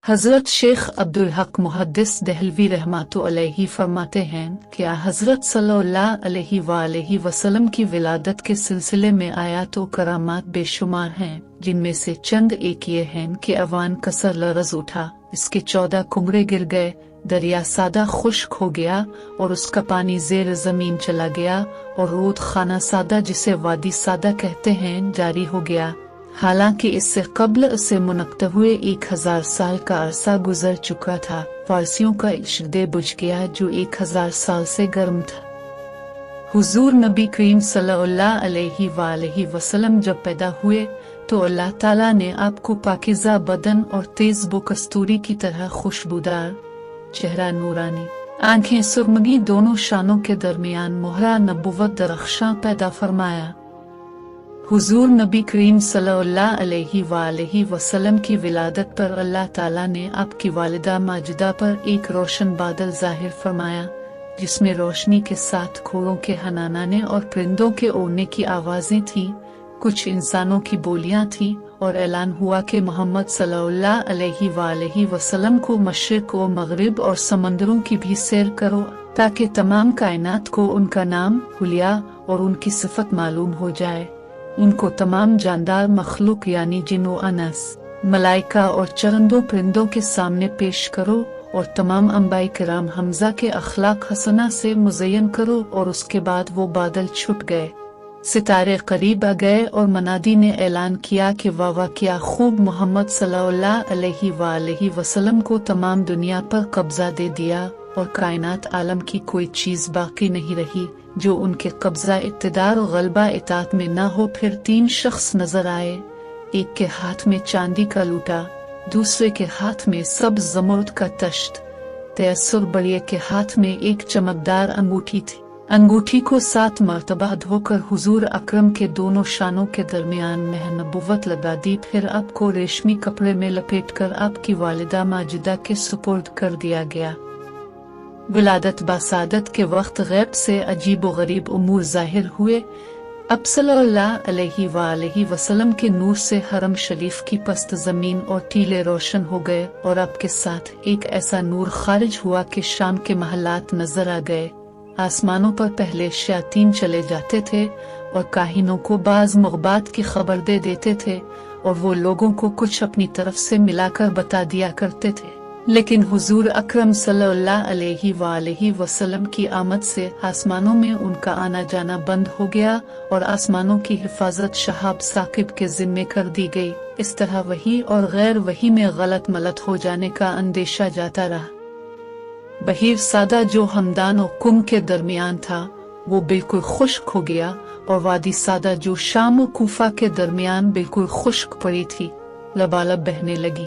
हज़रत शेख अब्दुल हक मुहद्दिस दहलवी रहमतुल्लाह अलैहि फरमाते हैं कि हज़रत सल्लल्लाहु अलैहि वसल्लम की विलादत के सिलसिले में आयात व करामात बेशुमार हैं, जिनमें से चंद एक ये हैं कि अवान कसर लरज़ उठा, इसके 14 कुमरे गिर गए, दरिया सादा खुश्क हो गया और उसका पानी ज़ेर ज़मीन चला गया, और रूद खाना सादा जिसे वादी सादा कहते हैं जारी हो गया। हालांकि इससे कब्ल उसे मुनक्ता हुए 1000 साल का अरसा गुजर चुका था। फारसियों का इश्क बुझ गया जो 1000 साल से गर्म था। हुजूर नबी करीम सल्लल्लाहु अलैहि वसल्लम जब पैदा हुए तो अल्लाह ताला ने आपको पाकीज़ा बदन और तेज बो कस्तूरी की तरह खुशबूदार, चेहरा नूरानी, आंखें सुरमगी दोनों शानों के दरमियान मोहरा नबुव्वत दरख्शां पैदा फरमाया। हुजूर नबी करीम सल्लल्लाहु अलैहि वसल्लम की विलादत पर अल्लाह ताला ने आपकी वालिदा माजिदा पर एक रोशन बादल जाहिर फरमाया, जिसमें रोशनी के साथ घोड़ों के हनानाने और परिंदों के उड़ने की आवाजें थीं, कुछ इंसानों की बोलियां थीं, और ऐलान हुआ कि मोहम्मद सल्लल्लाहु अलैहि वसल्लम को मशरिक व मगरिब और समंदरों की भी सैर करो, ताकि तमाम कायनात को उनका नाम, हुलिया और उनकी सिफत मालूम हो जाए। उनको तमाम जानदार मखलूक यानी जिन्नो अनस, मलाइका और चरंदों परिंदों के सामने पेश करो, और तमाम अंबाई किराम हमजा के अखलाक हसना से मुज़य्यन करो। और उसके बाद वो बादल छुट गए, सितारे करीब आ गए, और मनादी ने ऐलान किया कि वाह क्या खूब, मोहम्मद सल्लल्लाहु अलैहि वसल्लम को तमाम दुनिया पर कब्जा दे दिया, और कायनात आलम की कोई चीज बाकी नहीं रही जो उनके कब्जा इक़्तिदार और गलबा इताअत में न हो। फिर 3 शख्स नजर आए, एक के हाथ में चांदी का लूटा, दूसरे के हाथ में सब्ज़ ज़मरुद का तश्त, तयस्सुर बड़िए के हाथ में एक चमकदार अंगूठी थी। अंगूठी को 7 मरतबा धोकर हुजूर अकरम के दोनों शानों के दरमियान मेहर नबुव्वत लगा दी। फिर आपको रेशमी कपड़े में लपेटकर आपकी वालिदा माजिदा के सुपुर्द कर दिया गया। विलादत बासादत के वक्त गैब से अजीब व गरीब उमूर जाहिर हुए। अब सल्लल्लाहु अलैहि वसल्लम के नूर से हरम शरीफ की पस्त जमीन और टीले रोशन हो गए, और आपके साथ एक ऐसा नूर खारिज हुआ कि शाम के महलात नजर आ गए। आसमानों पर पहले शयातीन चले जाते थे और काहिनों को बाज मुग़बात की खबर दे देते थे, और वो लोगों को कुछ अपनी तरफ से मिलाकर बता दिया करते थे। लेकिन हुजूर अकरम सल्लल्लाहु अलैहि वसल्लम की आमद से आसमानों में उनका आना जाना बंद हो गया, और आसमानों की हिफाजत शहाब साकिब के जिम्मे कर दी गई। इस तरह वही और गैर वही में गलत मलत हो जाने का अंदेशा जाता रहा। बहीर सादा जो हमदान और कुम के दरमियान था वो बिल्कुल खुश्क हो गया, और वादी सादा जो शाम और कूफा के दरमियान बिल्कुल खुश्क पड़ी थी लबालब बहने लगी।